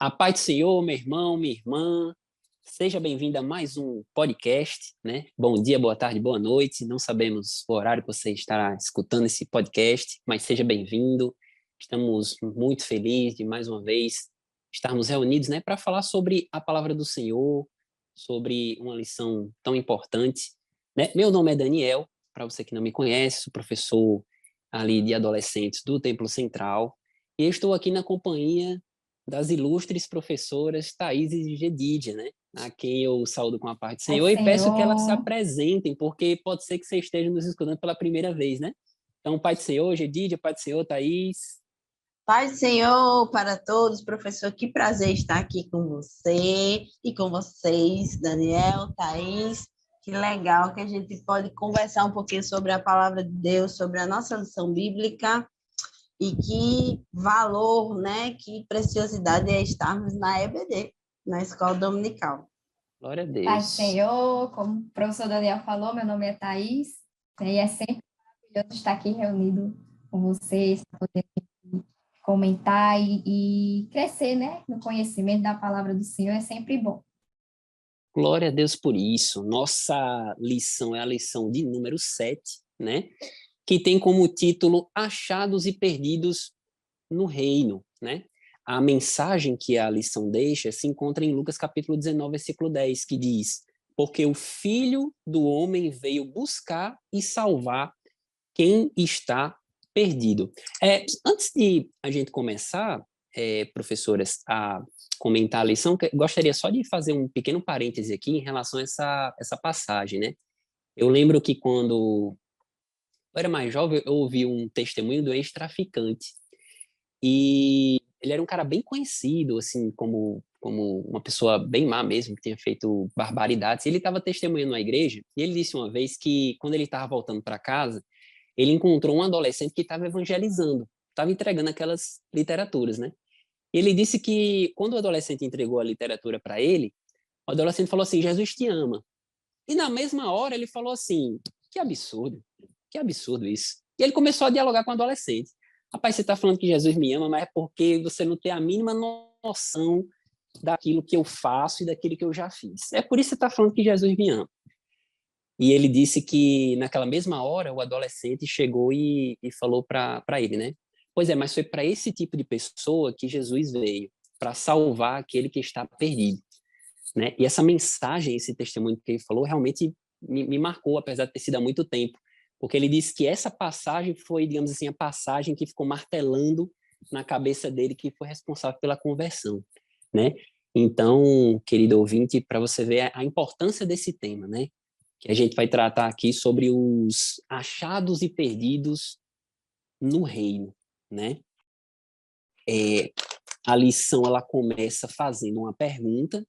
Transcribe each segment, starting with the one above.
A paz do Senhor, meu irmão, minha irmã, seja bem-vindo a mais um podcast, né? Bom dia, boa tarde, boa noite. Não sabemos o horário que você estará escutando esse podcast, mas seja bem-vindo. Estamos muito felizes de mais uma vez estarmos reunidos, né, para falar sobre a palavra do Senhor, sobre uma lição tão importante, né? Meu nome é Daniel, para você que não me conhece, sou professor ali de adolescentes do Templo Central, e eu estou aqui na companhia das ilustres professoras Thaís e Gedídia, né? A quem eu saúdo com a paz do Pai Senhor e peço que elas se Senhor, apresentem, porque pode ser que você esteja nos escutando pela primeira vez, né? Então, Pai do Senhor, Gedídia, Pai do Senhor, Thaís. Paz do Senhor para todos, professor, que prazer estar aqui com você e com vocês, Daniel, Thaís. Que legal que a gente pode conversar um pouquinho sobre a palavra de Deus, sobre a nossa lição bíblica e que valor, né, que preciosidade é estarmos na EBD, na Escola Dominical. Glória a Pai Deus. Senhor, como o professor Daniel falou, meu nome é Thaís, e é sempre maravilhoso estar aqui reunido com vocês, para poder comentar e crescer, né, no conhecimento da palavra do Senhor, é sempre bom. Glória a Deus por isso. Nossa lição é a lição de número 7, né? Que tem como título Achados e Perdidos no Reino, né? A mensagem que a lição deixa se encontra em Lucas capítulo 19, versículo 10, que diz: porque o Filho do Homem veio buscar e salvar quem está perdido. Antes de a gente começar, professoras, a comentar a lição, gostaria só de fazer um pequeno parêntese aqui em relação a essa passagem, né? Eu lembro que quando eu era mais jovem, eu ouvi um testemunho do ex-traficante, e ele era um cara bem conhecido, assim, como uma pessoa bem má mesmo, que tinha feito barbaridades. Ele estava testemunhando na igreja, e ele disse uma vez que, quando ele estava voltando para casa, ele encontrou um adolescente que estava evangelizando, estava entregando aquelas literaturas, né? E ele disse que, quando o adolescente entregou a literatura para ele, o adolescente falou assim: Jesus te ama. E na mesma hora ele falou assim: que absurdo isso. E ele começou a dialogar com o adolescente. Rapaz, você está falando que Jesus me ama, mas é porque você não tem a mínima noção daquilo que eu faço e daquilo que eu já fiz. É por isso que você está falando que Jesus me ama. E ele disse que naquela mesma hora o adolescente chegou e falou para ele, né? Pois é, mas foi para esse tipo de pessoa que Jesus veio, para salvar aquele que está perdido, né? E essa mensagem, esse testemunho que ele falou, realmente me marcou, apesar de ter sido há muito tempo, porque ele disse que essa passagem foi, digamos assim, a passagem que ficou martelando na cabeça dele, que foi responsável pela conversão, né? Então, querido ouvinte, para você ver a importância desse tema, né? Que a gente vai tratar aqui sobre os achados e perdidos no reino, né? A lição, ela começa fazendo uma pergunta: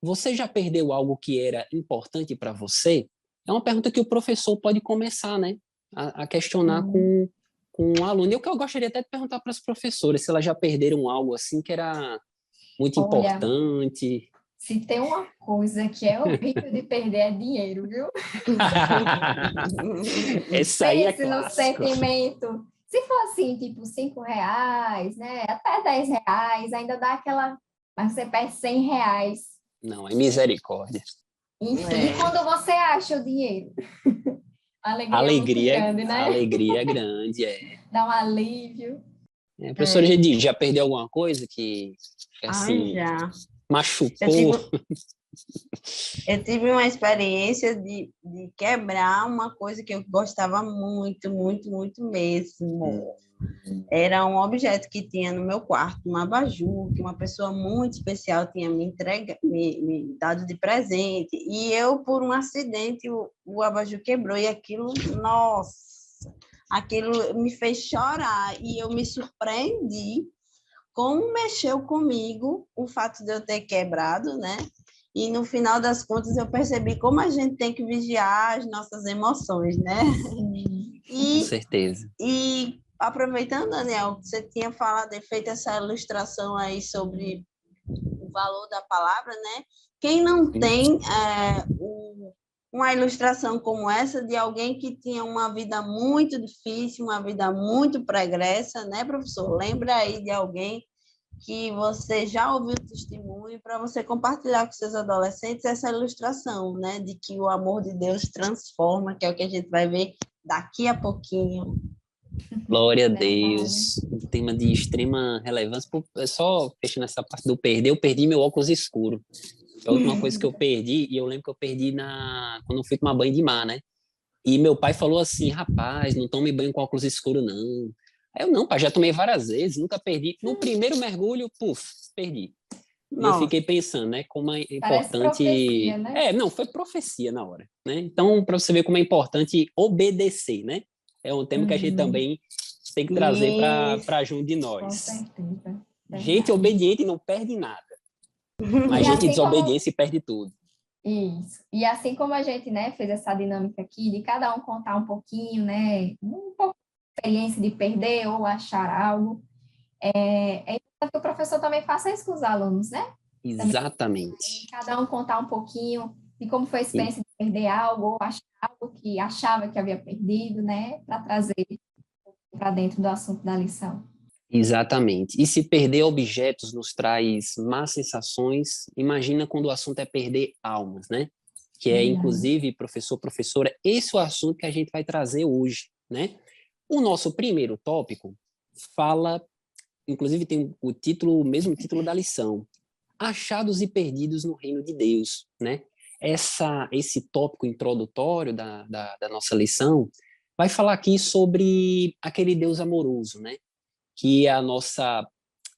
você já perdeu algo que era importante para você? É uma pergunta que o professor pode começar, né, a questionar com o aluno. E o que eu gostaria até de perguntar para as professoras, se elas já perderam algo assim que era muito Olha, importante. se tem uma coisa que é horrível de perder é dinheiro, viu? Essa aí é Pense no clássico. sentimento. Se for assim, tipo, R$ 5, né? Até R$ 10, ainda dá aquela. Mas você perde R$ 100. Não, é misericórdia. Enfim, quando você acha o dinheiro, a alegria é muito grande, né? Alegria grande, Dá um alívio. Professora Gedi, já perdeu alguma coisa que assim, Já. machucou? Eu tive uma experiência de quebrar uma coisa que eu gostava muito, muito, muito mesmo. Era um objeto que tinha no meu quarto, um abajur, que uma pessoa muito especial tinha me dado de presente. E eu, por um acidente, o abajur quebrou. E aquilo, nossa, aquilo me fez chorar. E eu me surpreendi como mexeu comigo o fato de eu ter quebrado, né? E no final das contas eu percebi como a gente tem que vigiar as nossas emoções, né? Com certeza. E aproveitando, Daniel, você tinha falado, feito essa ilustração aí sobre o valor da palavra, né? Quem não tem uma ilustração como essa de alguém que tinha uma vida muito difícil, uma vida muito pregressa, né, professor? Lembra aí de alguém que você já ouviu o testemunho, para você compartilhar com seus adolescentes essa ilustração, né, de que o amor de Deus transforma, que é o que a gente vai ver daqui a pouquinho. Glória a Verdade. Deus. Um tema de extrema relevância. É só fechando essa parte do perder, eu perdi meu óculos escuro. Foi a última coisa que eu perdi, e eu lembro que eu perdi quando eu fui tomar banho de mar, né? E meu pai falou assim, rapaz, não tome banho com óculos escuro, não. Aí eu, não, pai, já tomei várias vezes, nunca perdi. No primeiro mergulho, puf, perdi. E eu Nossa, fiquei pensando, né, como é Parece profecia, importante... né? Não, foi profecia na hora, né? Então, para você ver como é importante obedecer, né? É um tema que a gente Uhum, também tem que trazer isso. para junto de com nós. certeza. Gente Verdade. obediente não perde nada, mas E gente assim como desobediente perde tudo. isso. E assim como a gente, né, fez essa dinâmica aqui de cada um contar um pouquinho, né, um pouco de experiência de perder ou achar algo, é importante que o professor também faça isso com os alunos, né? Também Exatamente. cada um contar um pouquinho de como foi a E- experiência de perder algo ou achar algo que achava que havia perdido, né, para trazer para dentro do assunto da lição. Exatamente. E se perder objetos nos traz más sensações, imagina quando o assunto é perder almas, né? Que é, Verdade. inclusive, professor, professora, esse é o assunto que a gente vai trazer hoje, né? O nosso primeiro tópico fala, inclusive tem o título, o mesmo título da lição, Achados e Perdidos no Reino de Deus, né? Esse tópico introdutório da nossa lição vai falar aqui sobre aquele Deus amoroso, né? Que a nossa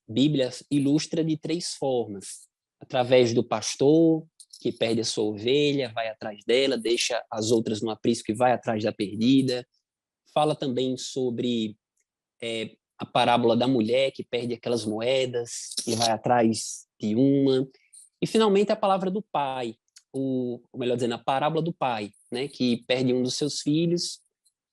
Bíblia ilustra de três formas: através do pastor, que perde a sua ovelha, vai atrás dela, deixa as outras no aprisco e vai atrás da perdida. Fala também sobre a parábola da mulher que perde aquelas moedas e vai atrás de uma. E, finalmente, a palavra do pai, ou melhor dizendo, a parábola do pai, né, que perde um dos seus filhos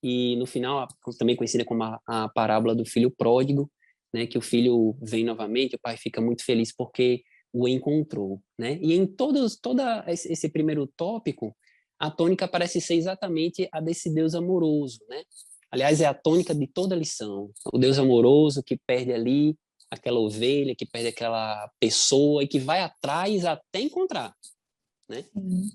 e, no final, também conhecida como a parábola do filho pródigo, né, que o filho vem novamente, o pai fica muito feliz porque o encontrou, né? E em toda esse primeiro tópico, a tônica parece ser exatamente a desse Deus amoroso, né? Aliás, é a tônica de toda a lição. O Deus amoroso que perde ali aquela ovelha, que perde aquela pessoa e que vai atrás até encontrar, né? Sim.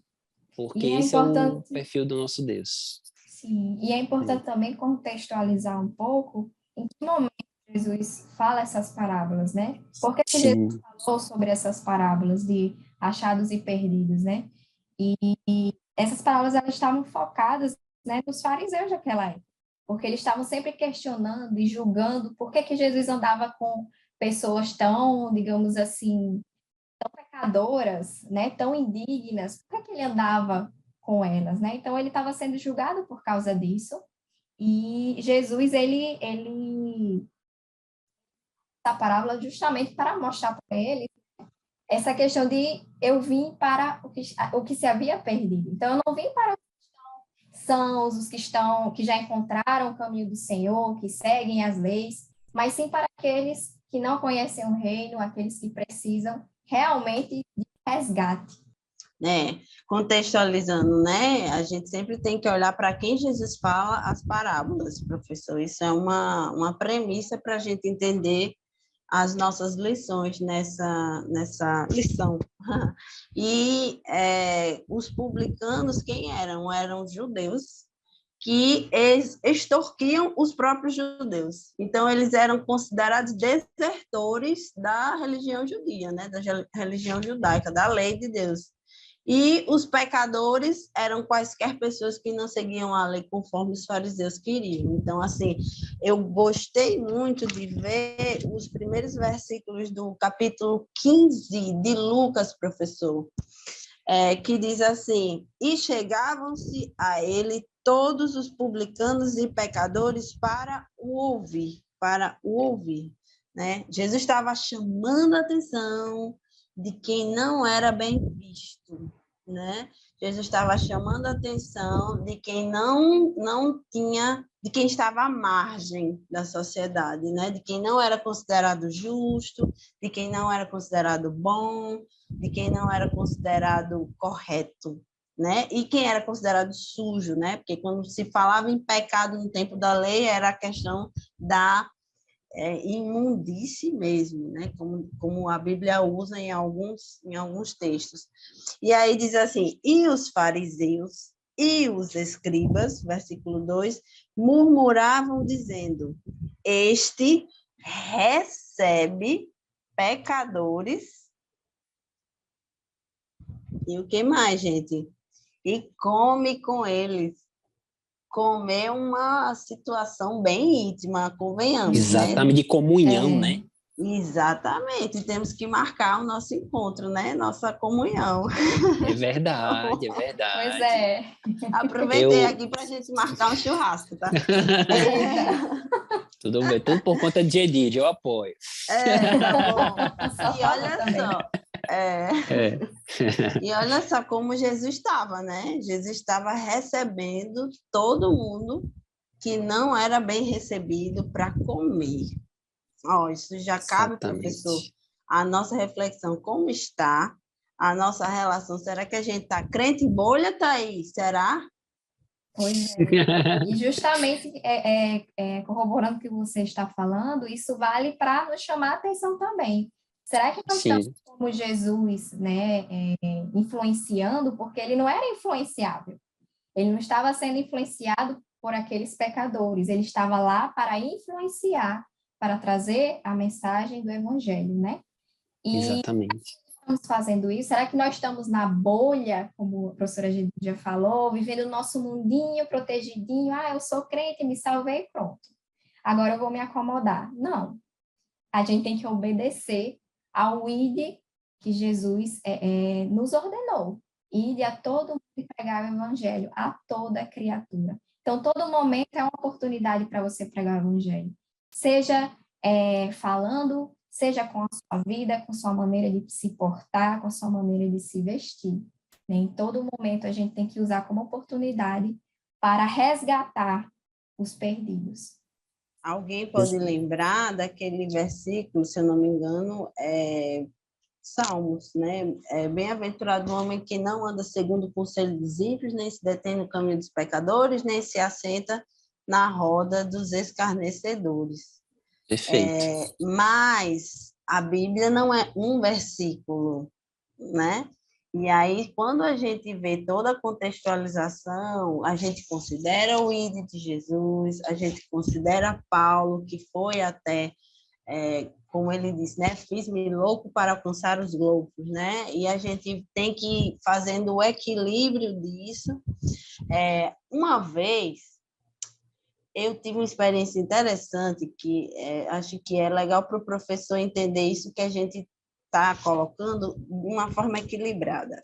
Porque E é esse é o importante, perfil do nosso Deus. sim, e é importante também contextualizar um pouco em que momento Jesus fala essas parábolas, né? Por que que Jesus Sim, falou sobre essas parábolas de achados e perdidos, né? E essas parábolas elas estavam focadas, né, nos fariseus daquela época, porque eles estavam sempre questionando e julgando por que que Jesus andava com pessoas tão, digamos assim, pecadoras, né, tão indignas, por que que ele andava com elas, né? Então ele estava sendo julgado por causa disso. E Jesus ele essa parábola justamente para mostrar para ele essa questão de eu vim para o que se havia perdido. Então eu não vim para os sãos, os que estão que já encontraram o caminho do Senhor, que seguem as leis, mas sim para aqueles que não conhecem o reino, aqueles que precisam realmente de resgate. né? Contextualizando, né? A gente sempre tem que olhar para quem Jesus fala as parábolas, professor. Isso é uma premissa para a gente entender as nossas lições nessa lição. E os publicanos, quem eram? Eram judeus que extorquiam os próprios judeus. Então, eles eram considerados desertores da religião judia, né? Da religião judaica, da lei de Deus. E os pecadores eram quaisquer pessoas que não seguiam a lei conforme os fariseus queriam. Então, assim, eu gostei muito de ver os primeiros versículos do capítulo 15 de Lucas, professor, que diz assim: E chegavam-se a ele todos os publicanos e pecadores para o ouvir, né? Jesus estava chamando a atenção de quem não era bem visto, né? Jesus estava chamando a atenção de quem não tinha, de quem estava à margem da sociedade, né? De quem não era considerado justo, de quem não era considerado bom, de quem não era considerado correto, né? E quem era considerado sujo, né? Porque quando se falava em pecado no tempo da lei, era a questão da imundície mesmo, né? Como a Bíblia usa em alguns textos. E aí diz assim, e os fariseus e os escribas, versículo 2, murmuravam dizendo, este recebe pecadores. E o que mais, gente? E come com eles. Comer uma situação bem íntima, convenhamos, né? Exatamente, de comunhão, né? Exatamente. Temos que marcar o nosso encontro, né? Nossa comunhão. É verdade, é Pois verdade. é. Aproveitei aqui para a gente marcar um churrasco, tá? Tudo bem, tudo por conta de Edith, eu apoio. Tá bom. Só E falta olha também. só, e olha só como Jesus estava, né? Jesus estava recebendo todo mundo que não era bem recebido para comer. Ó, isso já cabe, professor, Exatamente. a nossa reflexão. Como está a nossa relação? Será que a gente está crente em bolha, Thaís? Será? Pois é. E justamente corroborando o que você está falando, isso vale para nos chamar a atenção também. Será que nós estamos Sim, como Jesus, né, influenciando? Porque ele não era influenciável. Ele não estava sendo influenciado por aqueles pecadores. Ele estava lá para influenciar, para trazer a mensagem do evangelho, né? E exatamente. estamos fazendo isso? Será que nós estamos na bolha, como a professora já falou, vivendo o nosso mundinho protegidinho? Ah, eu sou crente, me salvei, pronto. Agora eu vou me acomodar. Não. A gente tem que obedecer ao ID que Jesus nos ordenou. Ide a todo mundo e pregar o evangelho a toda criatura. Então, todo momento é uma oportunidade para você pregar o evangelho. Seja falando, seja com a sua vida, com sua maneira de se portar, com a sua maneira de se vestir. Né? Em todo momento, a gente tem que usar como oportunidade para resgatar os perdidos. Alguém pode lembrar daquele versículo, se eu não me engano, Salmos, né? Bem-aventurado o homem que não anda segundo o conselho dos ímpios, nem se detém no caminho dos pecadores, nem se assenta na roda dos escarnecedores. Perfeito. Mas a Bíblia não é um versículo, né? E aí, quando a gente vê toda a contextualização, a gente considera o ID de Jesus, a gente considera Paulo, que foi até, como ele disse, né? Fiz-me louco para alcançar os loucos, né? E a gente tem que ir fazendo o equilíbrio disso. Uma vez, eu tive uma experiência interessante que acho que é legal para o professor entender isso que a gente está colocando de uma forma equilibrada.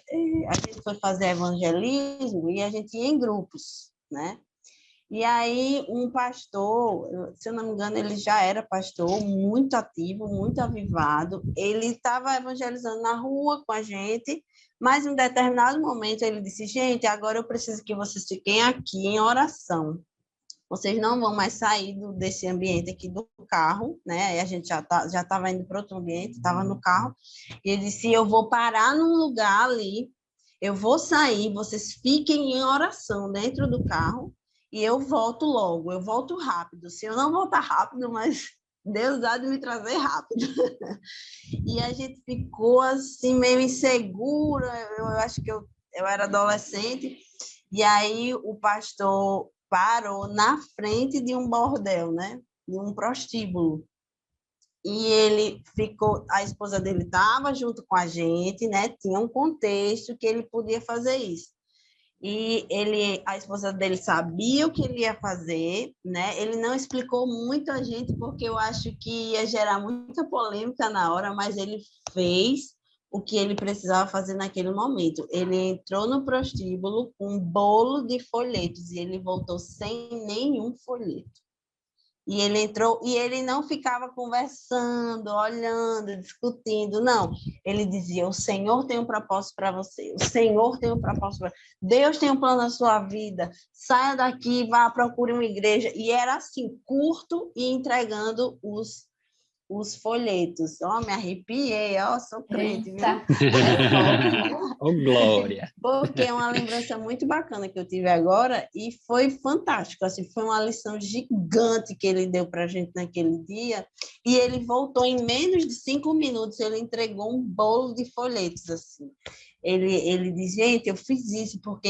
A gente foi fazer evangelismo e a gente ia em grupos, né? E aí um pastor, se eu não me engano, ele já era pastor, muito ativo, muito avivado, ele estava evangelizando na rua com a gente, mas em um determinado momento ele disse, gente, agora eu preciso que vocês fiquem aqui em oração. Vocês não vão mais sair desse ambiente aqui do carro, né? Aí a gente já estava indo para outro ambiente, estava no carro, e ele disse, eu vou parar num lugar ali, eu vou sair, vocês fiquem em oração dentro do carro, e eu volto logo, eu volto rápido. Se eu não voltar rápido, mas Deus há de me trazer rápido. E a gente ficou assim, meio insegura, eu acho que eu era adolescente, e aí o pastor parou na frente de um bordel, né? De um prostíbulo. E ele ficou, a esposa dele estava junto com a gente, né? Tinha um contexto que ele podia fazer isso. E a esposa dele sabia o que ele ia fazer, né? Ele não explicou muito a gente, porque eu acho que ia gerar muita polêmica na hora, mas ele fez o que ele precisava fazer naquele momento. Ele entrou no prostíbulo com um bolo de folhetos e ele voltou sem nenhum folheto. E ele entrou e ele não ficava conversando, olhando, discutindo, não. Ele dizia: o Senhor tem um propósito para você, o Senhor tem um propósito para Deus tem um plano na sua vida. Saia daqui, vá, procure uma igreja. E era assim, curto e entregando os folhetos. Ó, me arrepiei, ó, sou crente, viu? Eita. Ô, Glória! Porque é uma lembrança muito bacana que eu tive agora e foi fantástico, assim, foi uma lição gigante que ele deu para a gente naquele dia e ele voltou em menos de 5 minutos, ele entregou um bolo de folhetos, assim. Ele diz, gente, eu fiz isso porque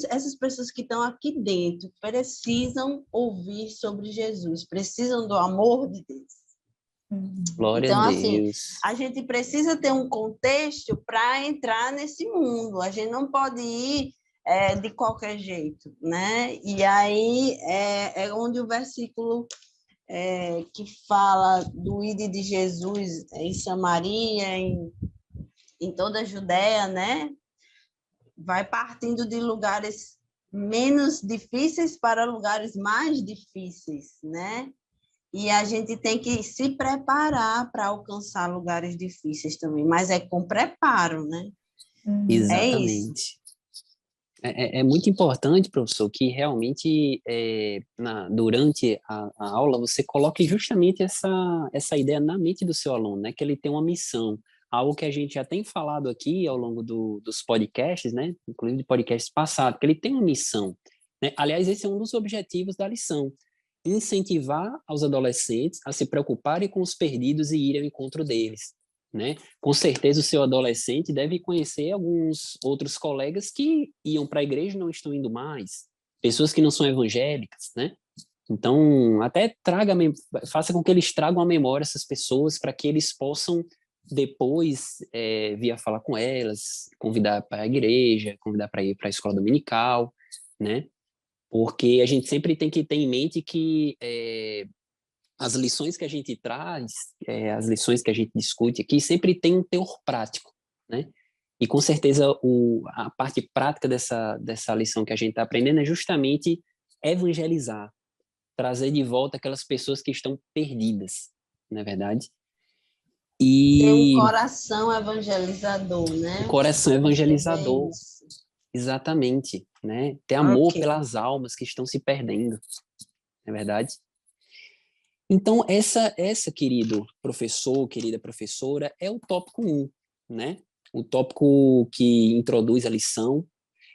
essas pessoas que estão aqui dentro precisam ouvir sobre Jesus, precisam do amor de Deus. Glória Então, a assim, Deus. a gente precisa ter um contexto para entrar nesse mundo. A gente não pode ir de qualquer jeito, né? E aí é onde o versículo que fala do ide de Jesus em Samaria, em toda a Judéia, né? Vai partindo de lugares menos difíceis para lugares mais difíceis, né? E a gente tem que se preparar para alcançar lugares difíceis também, mas é com preparo, né? É isso. Exatamente. É muito importante, professor, que realmente durante a aula você coloque justamente essa ideia na mente do seu aluno, né? Que ele tem uma missão, algo que a gente já tem falado aqui ao longo dos podcasts, né? Inclusive de podcasts passados, que ele tem uma missão, né? Aliás, esse é um dos objetivos da lição, incentivar os adolescentes a se preocuparem com os perdidos e irem ao encontro deles, né? Com certeza o seu adolescente deve conhecer alguns outros colegas que iam para a igreja e não estão indo mais, pessoas que não são evangélicas, né? Então, até faça com que eles tragam à memória essas pessoas para que eles possam depois vir a falar com elas, convidar para a igreja, convidar para ir para a escola dominical, né? Porque a gente sempre tem que ter em mente que as lições que a gente traz, as lições que a gente discute aqui, sempre tem um teor prático, né? E com certeza a parte prática dessa lição que a gente está aprendendo é justamente evangelizar, trazer de volta aquelas pessoas que estão perdidas, não é verdade? Ter um E coração evangelizador, né? o coração Perceber evangelizador, isso. exatamente, né? Ter amor Ok. pelas almas que estão se perdendo, não é verdade? Então, essa, querido professor, querida professora, é o tópico 1, né? O tópico que introduz a lição.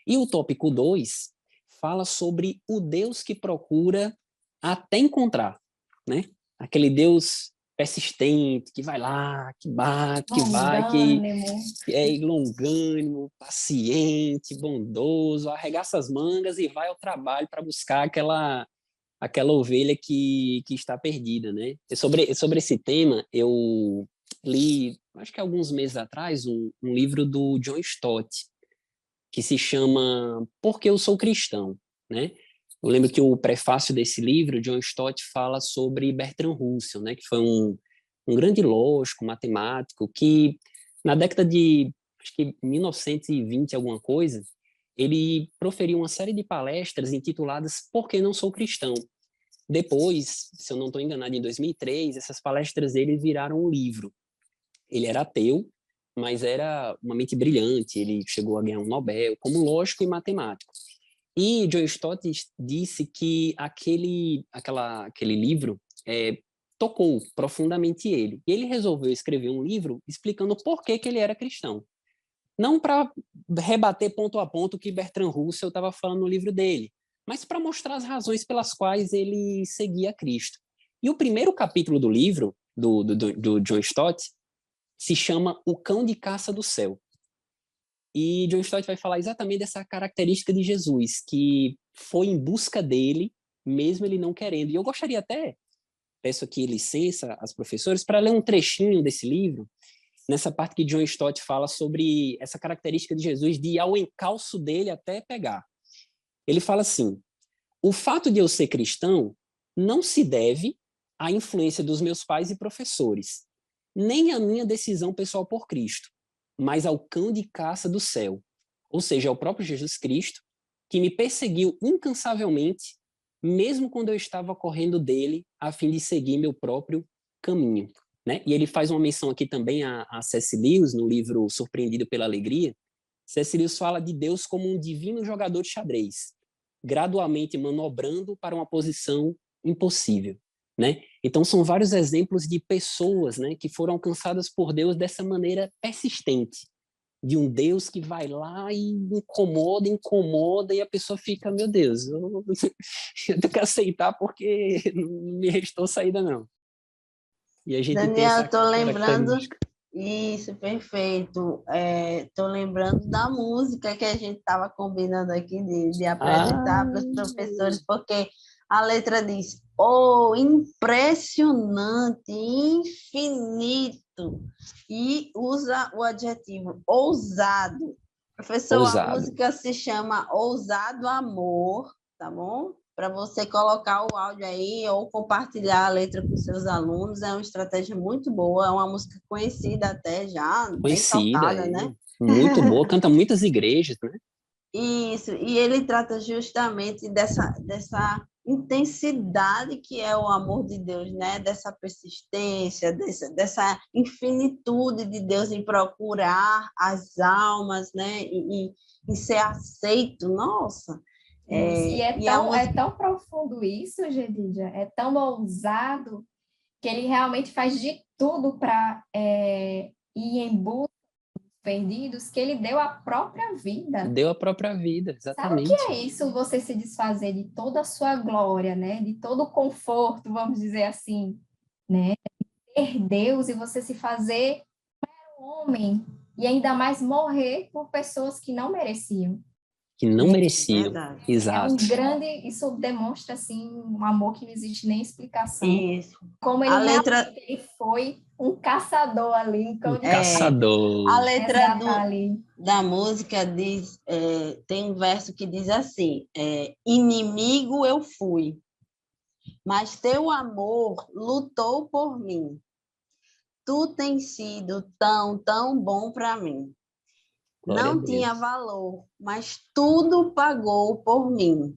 E o tópico 2 fala sobre o Deus que procura até encontrar, né? Aquele Deus persistente, que vai lá, que bate, que vai, que Longânimo. é longânimo, paciente, bondoso, arregaça as mangas e vai ao trabalho para buscar aquela ovelha que está perdida, né? E sobre esse tema, eu li, acho que alguns meses atrás, um livro do John Stott, que se chama Por que eu sou cristão, né? Eu lembro que o prefácio desse livro, John Stott fala sobre Bertrand Russell, né? Que foi um grande lógico, matemático, que na década de, acho que 1920, alguma coisa, ele proferiu uma série de palestras intituladas Por que não sou cristão? Depois, se eu não estou enganado, em 2003, essas palestras dele viraram um livro. Ele era ateu, mas era uma mente brilhante, ele chegou a ganhar um Nobel como lógico e matemático. E John Stott disse que aquele livro tocou profundamente ele. E ele resolveu escrever um livro explicando por que ele era cristão. Não para rebater ponto a ponto o que Bertrand Russell estava falando no livro dele, mas para mostrar as razões pelas quais ele seguia Cristo. E o primeiro capítulo do livro, do John Stott, se chama O Cão de Caça do Céu. E John Stott vai falar exatamente dessa característica de Jesus, que foi em busca dele, mesmo ele não querendo. E eu gostaria até, peço aqui licença às professoras, para ler um trechinho desse livro, nessa parte que John Stott fala sobre essa característica de Jesus de ir ao encalço dele até pegar. Ele fala assim: o fato de eu ser cristão não se deve à influência dos meus pais e professores, nem à minha decisão pessoal por Cristo, mas ao cão de caça do céu, ou seja, ao próprio Jesus Cristo, que me perseguiu incansavelmente, mesmo quando eu estava correndo dele, a fim de seguir meu próprio caminho. Né? E ele faz uma menção aqui também a C.S. Lewis, no livro Surpreendido pela Alegria. C.S. Lewis fala de Deus como um divino jogador de xadrez, gradualmente manobrando para uma posição impossível. né? Então, são vários exemplos de pessoas, né, que foram alcançadas por Deus dessa maneira persistente, de um Deus que vai lá e incomoda, incomoda, e a pessoa fica, meu Deus, eu tenho que aceitar porque não me restou saída, não. E a gente tem Daniel, essa estou lembrando, característica. isso, perfeito. Estou lembrando da música que a gente estava combinando aqui de Ah, apresentar para os professores, porque a letra diz: oh, impressionante, infinito, e usa o adjetivo ousado. Professor, a ousado. música se chama Ousado Amor, tá bom? Para você colocar o áudio aí ou compartilhar a letra com seus alunos, é uma estratégia muito boa, é uma música conhecida até já, bem Conhecida, tocada, né? muito boa, canta muitas igrejas, né? Isso, e ele trata justamente dessa intensidade que é o amor de Deus, né? Dessa persistência, dessa infinitude de Deus em procurar as almas, né? Em ser aceito, nossa. Isso. E E a é música tão profundo isso, Gedidia, é tão ousado, que ele realmente faz de tudo para ir em busca dos perdidos, que ele deu a própria vida. Deu a própria vida, Sabe o que exatamente. é isso? Você se desfazer de toda a sua glória, né? De todo o conforto, vamos dizer assim, né? Ter Deus e você se fazer um homem e ainda mais morrer por pessoas que não mereciam. Que não mereciam, verdade. É um exato. grande, isso demonstra assim um amor que não existe nem explicação. Isso. Como ele A letra, realmente ele foi um caçador ali, em Um cão de a caçador. letra resgatar ali. da música diz, tem um verso que diz assim: inimigo eu fui, mas teu amor lutou por mim. Tu tens sido tão, tão bom para mim. Glória a Não tinha Deus. valor, mas tudo pagou por mim.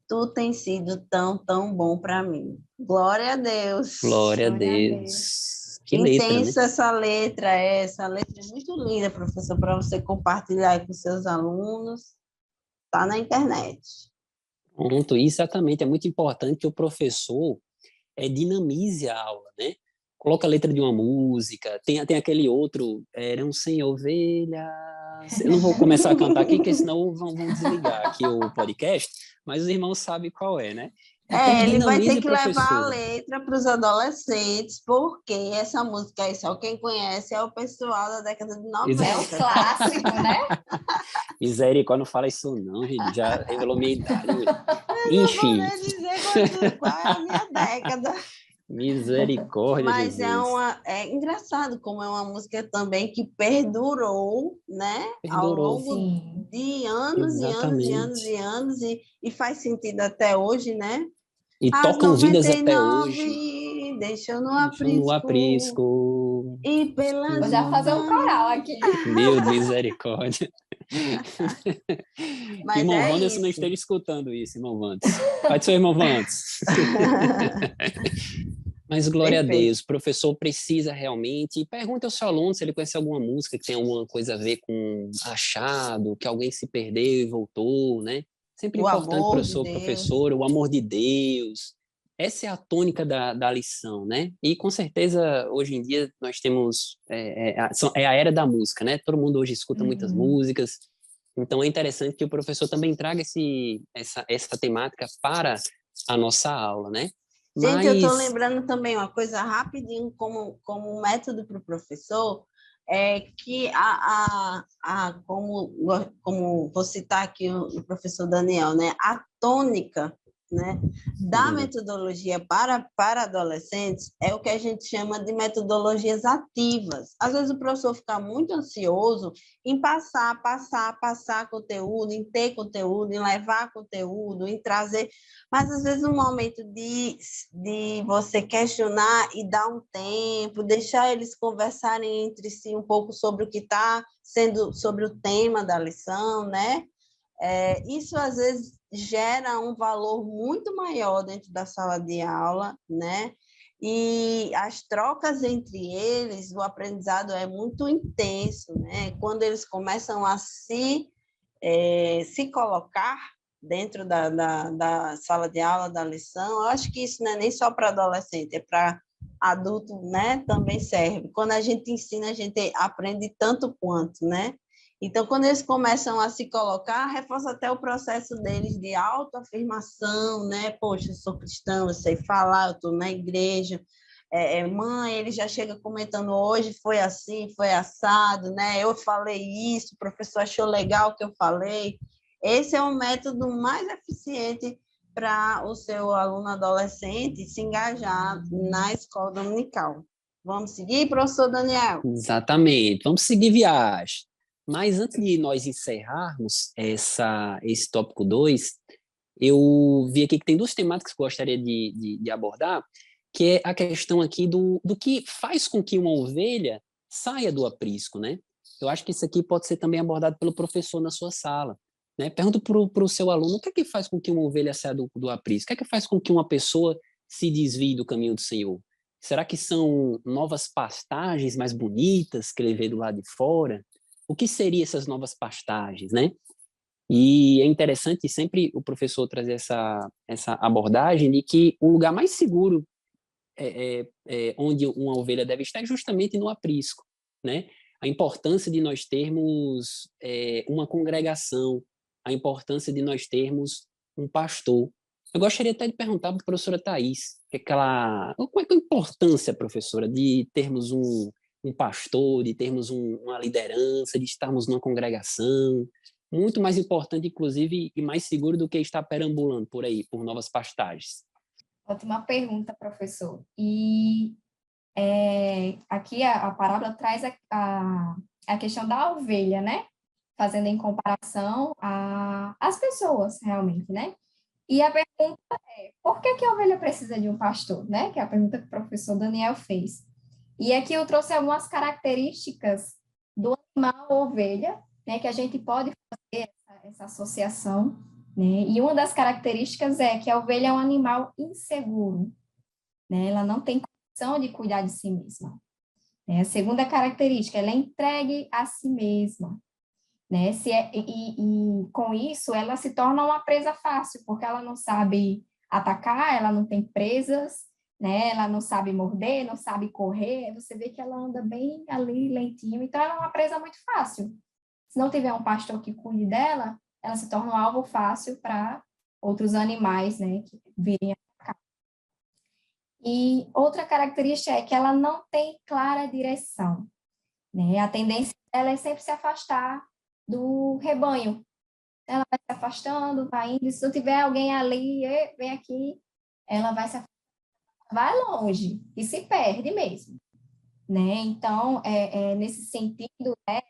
Tu tens sido tão, tão bom para mim. Glória a Deus. Glória a Glória a Deus. Deus. Que letra, né? Intensa essa letra é muito linda, professor, para você compartilhar aí com seus alunos. Está na internet. Pronto, exatamente. É muito importante que o professor dinamize a aula, né? Coloca a letra de uma música, tem aquele outro, eram 100 ovelhas. Eu não vou começar a cantar aqui, porque senão vão desligar aqui o podcast, mas os irmãos sabem qual é, né? Então, Ele vai ter dinamize, que levar a professor. letra para os adolescentes, porque essa música aí, só quem conhece é o pessoal da década de É um 90. clássico, né? Misericórdia, não fala isso não, gente. Já revelou minha idade. Eu não vou Enfim, nem dizer qual é a minha década. misericórdia, Mas Jesus. é engraçado como é uma música também que perdurou, né, ao Perdurou. longo Sim. de anos e anos e anos Exatamente. e anos, e faz sentido até hoje, né? E As tocam vidas até 99 hoje. deixou no Deixa no aprisco, aprisco. e Vou pelas já fazer um coral manhãs. aqui. Meu misericórdia. Mas Irmão é Wanderson não isso. esteja escutando isso, irmão Wanderson. Pai do seu irmão Wanderson. Mas glória a Perfeito. Deus, o professor precisa realmente. E pergunta ao seu aluno se ele conhece alguma música que tem alguma coisa a ver com achado, que alguém se perdeu e voltou, né? Sempre O importante para o amor de seu Deus. professor, o amor de Deus. Essa é a tônica da lição, né? E com certeza, hoje em dia, nós temos. É a era da música, né? Todo mundo hoje escuta muitas Uhum. músicas. Então é interessante que o professor também traga essa temática para a nossa aula, né? Gente, eu estou Mas lembrando também uma coisa rapidinho, como um método para o professor, é que como vou citar aqui o professor Daniel, né? A tônica, né, da metodologia para adolescentes é o que a gente chama de metodologias ativas. Às vezes o professor fica muito ansioso em passar conteúdo, em ter conteúdo, em levar conteúdo, em trazer, mas às vezes no momento de você questionar e dar um tempo, deixar eles conversarem entre si um pouco sobre o que está sendo, sobre o tema da lição, né? Isso às vezes gera um valor muito maior dentro da sala de aula, né? E as trocas entre eles, o aprendizado é muito intenso, né? Quando eles começam a se colocar, dentro da sala de aula, da lição. Eu acho que isso não é nem só para adolescente, é para adulto, né? Também serve. Quando a gente ensina, a gente aprende tanto quanto, né? Então, quando eles começam a se colocar, reforça até o processo deles de autoafirmação, né? Poxa, eu sou cristão, eu sei falar, eu estou na igreja. Mãe, ele já chega comentando, hoje foi assim, foi assado, né? Eu falei isso, o professor achou legal o que eu falei. Esse é o método mais eficiente para o seu aluno adolescente se engajar na escola dominical. Vamos seguir, professor Daniel? Exatamente, vamos seguir viagem. Mas antes de nós encerrarmos esse tópico 2, eu vi aqui que tem duas temáticas que eu gostaria de abordar, que é a questão aqui do que faz com que uma ovelha saia do aprisco, né? Eu acho que isso aqui pode ser também abordado pelo professor na sua sala, né? Pergunta para o seu aluno, o que é que faz com que uma ovelha saia do aprisco? O que é que faz com que uma pessoa se desvie do caminho do Senhor? Será que são novas pastagens mais bonitas que ele vê do lado de fora? O que seriam essas novas pastagens, né? E é interessante sempre o professor trazer essa abordagem de que o lugar mais seguro onde uma ovelha deve estar é justamente no aprisco, né? A importância de nós termos uma congregação, a importância de nós termos um pastor. Eu gostaria até de perguntar para a professora Thais, qual é a importância, professora, de termos um pastor, de termos uma liderança, de estarmos numa congregação, muito mais importante, inclusive, e mais seguro do que estar perambulando por aí, por novas pastagens. Ótima pergunta, professor. E aqui a parábola traz a questão da ovelha, né? Fazendo em comparação às pessoas, realmente, né? E a pergunta é, por que a ovelha precisa de um pastor, né? Que é a pergunta que o professor Daniel fez. E aqui eu trouxe algumas características do animal ovelha, né? Que a gente pode fazer essa associação, né? E uma das características é que a ovelha é um animal inseguro, né? Ela não tem condição de cuidar de si mesma. Né? A segunda característica, ela é entregue a si mesma. Né? E com isso, ela se torna uma presa fácil, porque ela não sabe atacar, ela não tem presas, né? Ela não sabe morder, não sabe correr, você vê que ela anda bem ali, lentinho, então ela é uma presa muito fácil. Se não tiver um pastor que cuide dela, ela se torna um alvo fácil para outros animais, né, que virem atacar. E outra característica é que ela não tem clara direção, né? A tendência dela é sempre se afastar do rebanho. Ela vai se afastando, vai indo, se não tiver alguém ali, vem aqui, ela vai se afastando, vai longe e se perde mesmo, né? Então, nesse sentido, né,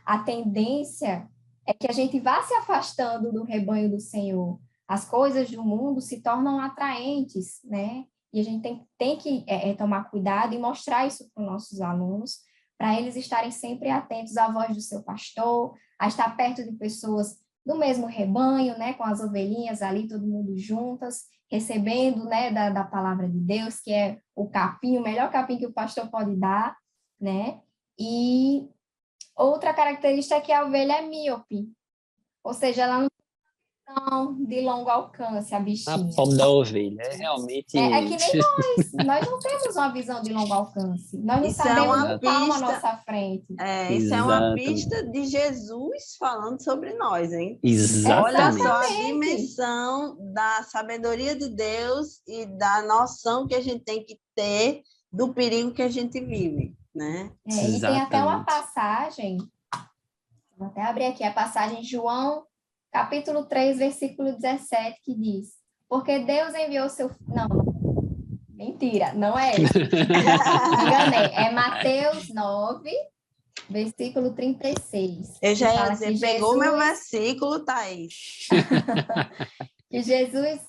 a tendência é que a gente vá se afastando do rebanho do Senhor. As coisas do mundo se tornam atraentes, né? E a gente tem que tomar cuidado e mostrar isso para os nossos alunos, para eles estarem sempre atentos à voz do seu pastor, a estar perto de pessoas do mesmo rebanho, né, com as ovelhinhas ali, todo mundo juntas, recebendo, né, da palavra de Deus, que é o capim, o melhor capim que o pastor pode dar, né? E outra característica é que a ovelha é míope, ou seja, ela não de longo alcance, a A bichinha. pobre da ovelha, realmente... É que nem nós não temos uma visão de longo alcance, nós não Isso sabemos é uma o que está à pista, nossa frente. isso é uma Exatamente. pista de Jesus falando sobre nós, hein? Exatamente. Olha só a dimensão da sabedoria de Deus e da noção que a gente tem que ter do perigo que a gente vive, né? E tem até uma passagem, vou até abrir aqui a passagem João, capítulo 3, versículo 17, que diz, porque Deus enviou seu... Não, mentira, não é esse. Me enganei, é Mateus 9, versículo 36. Eu já ia dizer, pegou Jesus, meu versículo, Thaís. Que Jesus,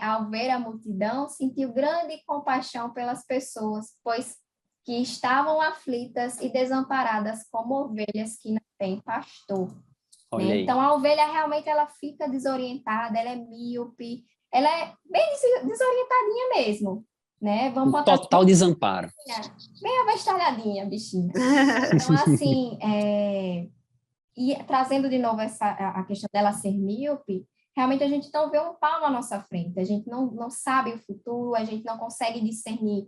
ao ver a multidão, sentiu grande compaixão pelas pessoas, pois que estavam aflitas e desamparadas como ovelhas que não têm pastor. Né? Então, a ovelha realmente ela fica desorientada, ela é míope, ela é bem desorientadinha mesmo. Né? Vamos botar total desamparo. Bem avestalhadinha, bichinha. Então, assim, e trazendo de novo a questão dela ser míope, realmente a gente não vê um palmo à nossa frente, a gente não sabe o futuro, a gente não consegue discernir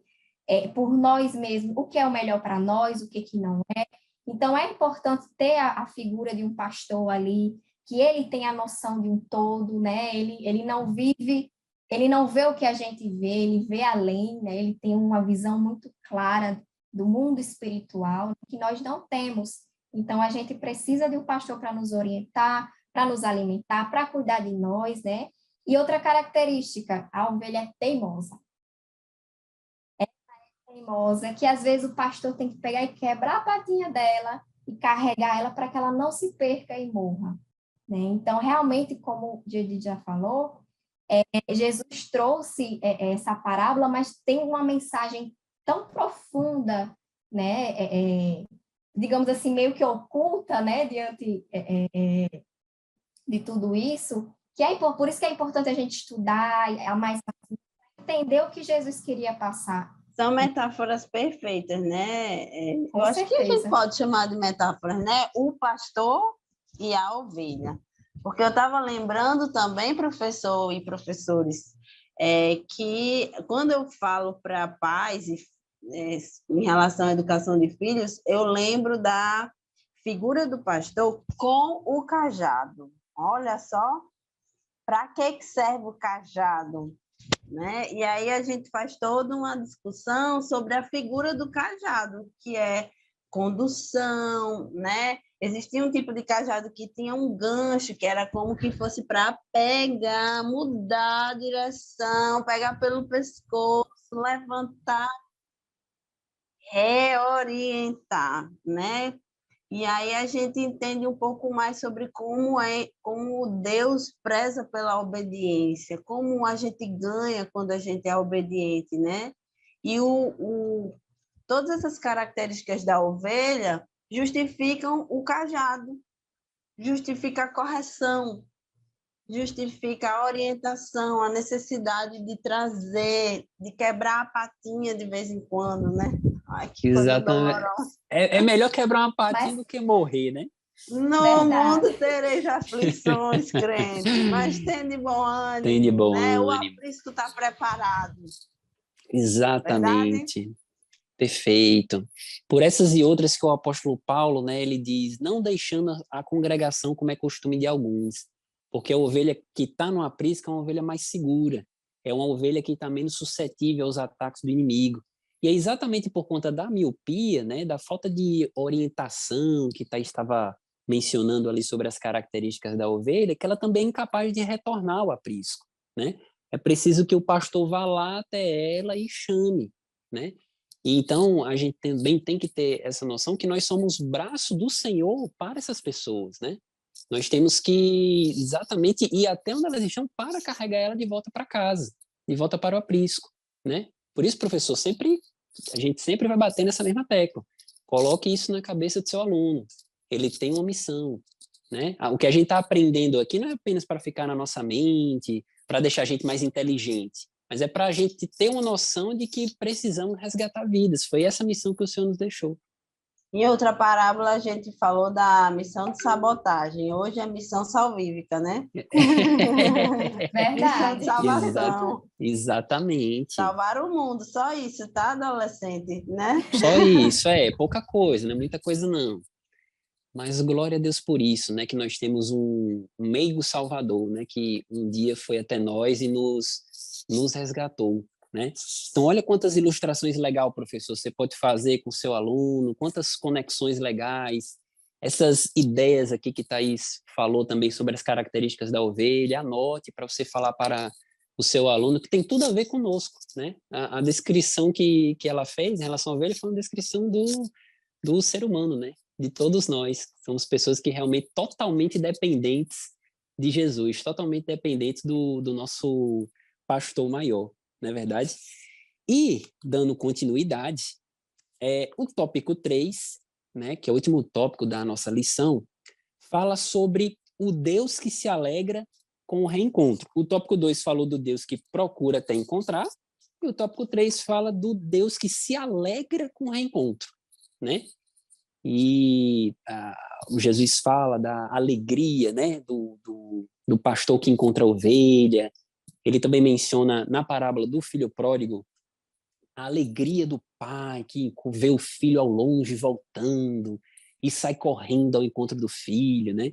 por nós mesmos o que é o melhor para nós, o que não é. Então, é importante ter a figura de um pastor ali, que ele tem a noção de um todo, né? Ele não vive, ele não vê o que a gente vê, ele vê além, né? Ele tem uma visão muito clara do mundo espiritual que nós não temos. Então, a gente precisa de um pastor para nos orientar, para nos alimentar, para cuidar de nós, né? E outra característica, a ovelha é teimosa. Teimosa, que às vezes o pastor tem que pegar e quebrar a patinha dela e carregar ela para que ela não se perca e morra, né? Então, realmente, como o Didi já falou, Jesus trouxe essa parábola, mas tem uma mensagem tão profunda, né? Digamos assim, meio que oculta, né? Diante de tudo isso, que por isso que é importante a gente estudar, mais entender o que Jesus queria passar. São metáforas perfeitas, né? Com Eu acho que a gente certeza. pode chamar de metáforas, né? O pastor e a ovelha. Porque eu estava lembrando também, professor e professores, que quando eu falo para pais em relação à educação de filhos, eu lembro da figura do pastor com o cajado. Olha só, para que serve o cajado? Né? E aí a gente faz toda uma discussão sobre a figura do cajado, que é condução, né? Existia um tipo de cajado que tinha um gancho, que era como que fosse para pegar, mudar a direção, pegar pelo pescoço, levantar, reorientar, né? E aí a gente entende um pouco mais sobre como Deus preza pela obediência, como a gente ganha quando a gente é obediente, né? E todas essas características da ovelha justificam o cajado, justifica a correção, justifica a orientação, a necessidade de trazer, de quebrar a patinha de vez em quando, né? Ai, que coisa dolorosa. É melhor quebrar uma patinha do que morrer, né? No mundo tereis aflições, crente, mas tem de bom ânimo. Tem de bom né? ânimo. O aprisco está preparado. Exatamente. Verdade? Perfeito. Por essas e outras que o apóstolo Paulo, né, ele diz, não deixando a congregação como é costume de alguns, porque a ovelha que está no aprisco é uma ovelha mais segura, é uma ovelha que está menos suscetível aos ataques do inimigo. E é exatamente por conta da miopia, né, da falta de orientação que estava mencionando ali sobre as características da ovelha, que ela também é incapaz de retornar ao aprisco, né? É preciso que o pastor vá lá até ela e chame, né? Então, a gente também tem que ter essa noção que nós somos braço do Senhor para essas pessoas, né? Nós temos que exatamente ir até onde elas estão para carregar ela de volta para casa, de volta para o aprisco, né? Por isso, professor, a gente sempre vai bater nessa mesma tecla. Coloque isso na cabeça do seu aluno. Ele tem uma missão, né? O que a gente está aprendendo aqui não é apenas para ficar na nossa mente, para deixar a gente mais inteligente, mas é para a gente ter uma noção de que precisamos resgatar vidas. Foi essa missão que o Senhor nos deixou. Em outra parábola, a gente falou da missão de sabotagem. Hoje é missão salvífica, né? Missão de salvação. Exatamente. Salvar o mundo, só isso, tá, adolescente? Né? Só isso, pouca coisa, não é muita coisa não. Mas glória a Deus por isso, né, que nós temos um meigo salvador, né, que um dia foi até nós e nos resgatou, né? Então, olha quantas ilustrações legais, professor, você pode fazer com o seu aluno, quantas conexões legais, essas ideias aqui que Thaís falou também sobre as características da ovelha, anote para você falar para o seu aluno, que tem tudo a ver conosco, né? A descrição que ela fez em relação à ovelha foi uma descrição do ser humano, né? De todos nós. Somos pessoas que realmente totalmente dependentes de Jesus, totalmente dependentes do nosso pastor maior, não é verdade? E, dando continuidade, o tópico 3, né, que é o último tópico da nossa lição, fala sobre o Deus que se alegra com o reencontro. O tópico 2 falou do Deus que procura até encontrar, e o tópico 3 fala do Deus que se alegra com o reencontro, né? E o Jesus fala da alegria, né, do do pastor que encontra a ovelha. Ele também menciona na parábola do filho pródigo a alegria do pai que vê o filho ao longe voltando e sai correndo ao encontro do filho, né?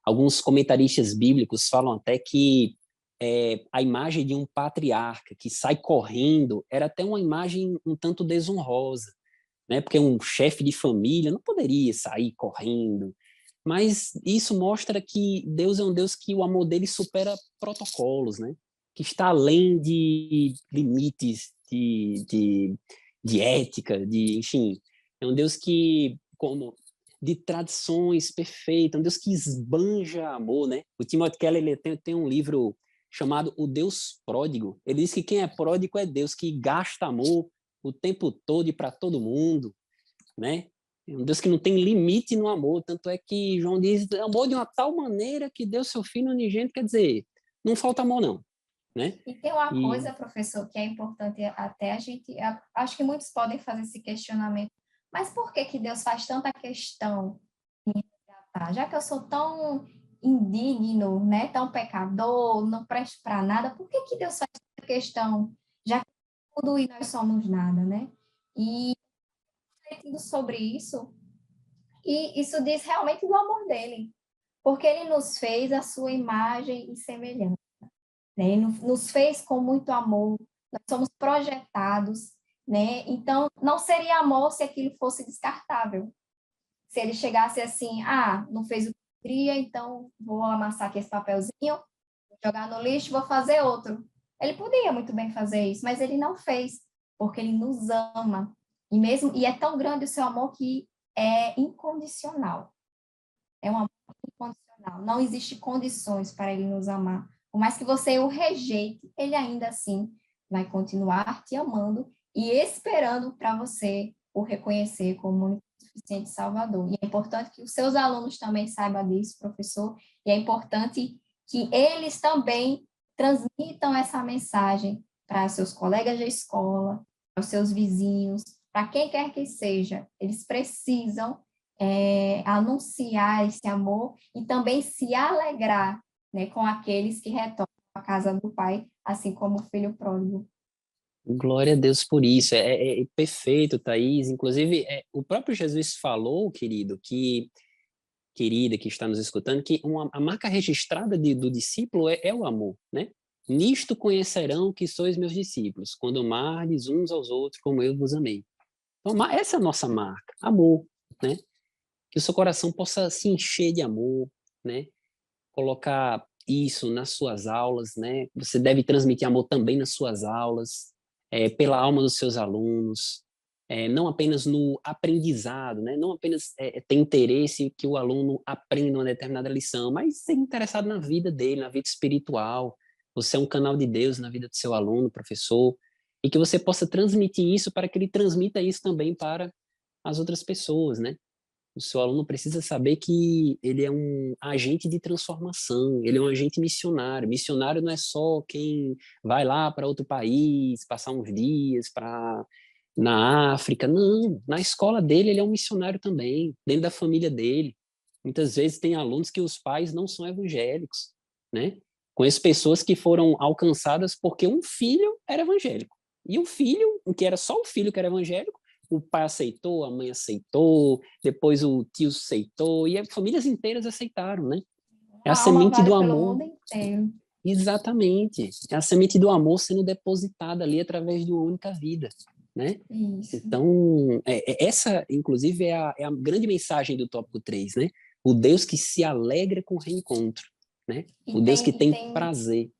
Alguns comentaristas bíblicos falam até que a imagem de um patriarca que sai correndo era até uma imagem um tanto desonrosa, né? Porque um chefe de família não poderia sair correndo. Mas isso mostra que Deus é um Deus que o amor dele supera protocolos, né? Que está além de limites de ética, enfim. É um Deus que, como de tradições perfeitas, um Deus que esbanja amor, né? O Timothy Keller ele tem um livro chamado O Deus Pródigo. Ele diz que quem é pródigo é Deus, que gasta amor o tempo todo e para todo mundo, né? É um Deus que não tem limite no amor, tanto é que João diz, amor de uma tal maneira que deu seu filho unigênito, quer dizer, não falta amor não, né? E tem uma coisa, professor, que é importante até a gente, acho que muitos podem fazer esse questionamento, mas por que que Deus faz tanta questão em resgatar? Já que eu sou tão indigno, né, tão pecador, não presto para nada, por que que Deus faz tanta questão, já que tudo e nós somos nada, né? E refletindo sobre isso, e isso diz realmente do amor dele, porque ele nos fez a sua imagem e semelhança, né? Ele nos fez com muito amor, nós somos projetados, né? Então, não seria amor se aquilo fosse descartável. Se ele chegasse assim, não fez o que eu queria, então vou amassar aqui esse papelzinho, vou jogar no lixo, vou fazer outro. Ele podia muito bem fazer isso, mas ele não fez, porque ele nos ama. E é tão grande o seu amor que é incondicional. É um amor incondicional. Não existe condições para ele nos amar. Por mais que você o rejeite, ele ainda assim vai continuar te amando e esperando para você o reconhecer como único e suficiente Salvador. E é importante que os seus alunos também saibam disso, professor, e é importante que eles também transmitam essa mensagem para seus colegas de escola, para os seus vizinhos, para quem quer que seja. Eles precisam anunciar esse amor e também se alegrar, né, com aqueles que retornam à casa do Pai, assim como o filho pródigo. Glória a Deus por isso, é perfeito, Thaís. Inclusive, o próprio Jesus falou, querida que está nos escutando, que a marca registrada do discípulo é o amor, né? Nisto conhecerão que sois meus discípulos, quando amardes uns aos outros como eu vos amei. Então, essa é a nossa marca, amor, né? Que o seu coração possa se encher de amor, né? Colocar isso nas suas aulas, né? Você deve transmitir amor também nas suas aulas, pela alma dos seus alunos, não apenas no aprendizado, né? Não apenas ter interesse que o aluno aprenda uma determinada lição, mas ser interessado na vida dele, na vida espiritual. Você é um canal de Deus na vida do seu aluno, professor, e que você possa transmitir isso para que ele transmita isso também para as outras pessoas, né? O seu aluno precisa saber que ele é um agente de transformação, ele é um agente missionário. Missionário não é só quem vai lá para outro país, passar uns dias na África. Não, na escola dele ele é um missionário também, dentro da família dele. Muitas vezes tem alunos que os pais não são evangélicos, né? Conheço pessoas que foram alcançadas porque um filho era evangélico. E o filho, que era só o filho que era evangélico, o pai aceitou, a mãe aceitou, depois o tio aceitou, e famílias inteiras aceitaram, né? É a A alma semente vale do pelo amor. mundo inteiro. Exatamente. É a semente do amor sendo depositada ali através de uma única vida, né? Isso. Então, essa, inclusive, é a grande mensagem do tópico 3, né? O Deus que se alegra com o reencontro, né? O Deus que tem prazer.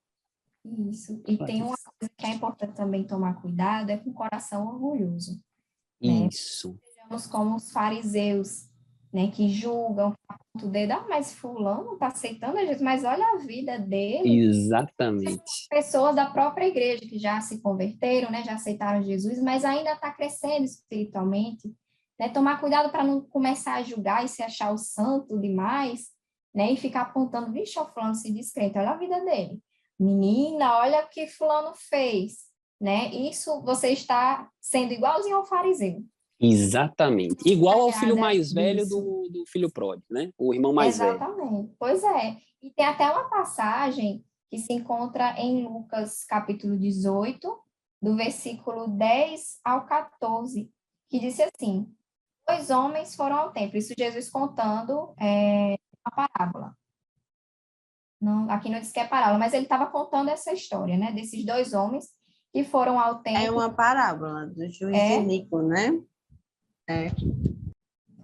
Isso. E tem uma coisa que é importante também tomar cuidado, é com o coração orgulhoso, né? Isso. Sejamos como os fariseus, né, que julgam, apontam o dedo, mas fulano está aceitando a Jesus, mas olha a vida dele. Exatamente. Pessoas da própria igreja que já se converteram, né, já aceitaram Jesus, mas ainda está crescendo espiritualmente, né? Tomar cuidado para não começar a julgar e se achar o santo demais, né, e ficar apontando, vixe, o fulano se descrente, olha a vida dele. Menina, olha o que fulano fez, né? Isso você está sendo igualzinho ao fariseu. Exatamente. Igual ao filho Pegada mais velho disso. do filho pródigo, né? O irmão mais velho. Exatamente. Pois é. E tem até uma passagem que se encontra em Lucas, capítulo 18, do versículo 10 ao 14, que disse assim: dois homens foram ao templo. Isso Jesus contando uma parábola. Não, aqui não diz que é parábola, mas ele estava contando essa história, né? Desses dois homens que foram ao É templo. uma parábola do juiz É, Iníquo, né? É.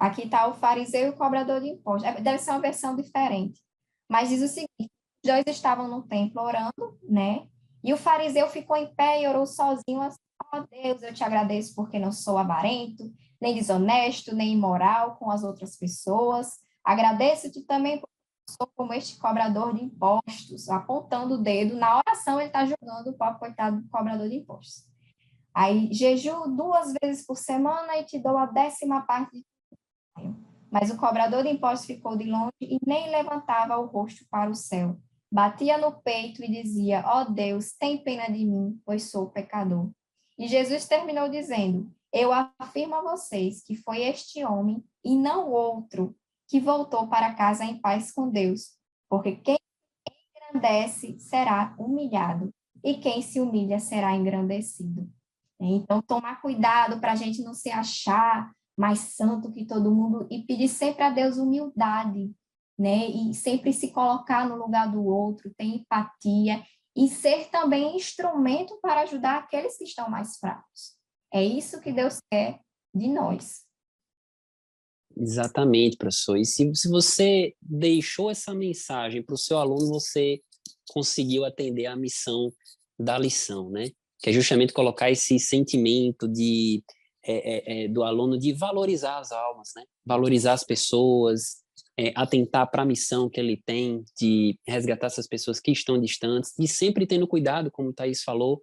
aqui está o fariseu e o cobrador de impostos. Deve ser uma versão diferente. Mas diz o seguinte: os dois estavam no templo orando, né? E o fariseu ficou em pé e orou sozinho assim: ó Deus, eu te agradeço porque não sou avarento, nem desonesto, nem imoral com as outras pessoas. Agradeço-te também porque eu sou como este cobrador de impostos, apontando o dedo. Na oração, ele está julgando o pobre coitado do cobrador de impostos. Aí, jejuo 2 vezes por semana e te dou a 10ª parte de. Mas o cobrador de impostos ficou de longe e nem levantava o rosto para o céu. Batia no peito e dizia: ó Deus, tem pena de mim, pois sou pecador. E Jesus terminou dizendo: eu afirmo a vocês que foi este homem e não outro que voltou para casa em paz com Deus, porque quem engrandece será humilhado e quem se humilha será engrandecido. Então, tomar cuidado para a gente não se achar mais santo que todo mundo e pedir sempre a Deus humildade, né? E sempre se colocar no lugar do outro, ter empatia e ser também instrumento para ajudar aqueles que estão mais fracos. É isso que Deus quer de nós. Exatamente, professor. E se você deixou essa mensagem para o seu aluno, você conseguiu atender a missão da lição, né? Que é justamente colocar esse sentimento do aluno de valorizar as almas, né? Valorizar as pessoas, atentar para a missão que ele tem de resgatar essas pessoas que estão distantes e sempre tendo cuidado, como o Thaís falou,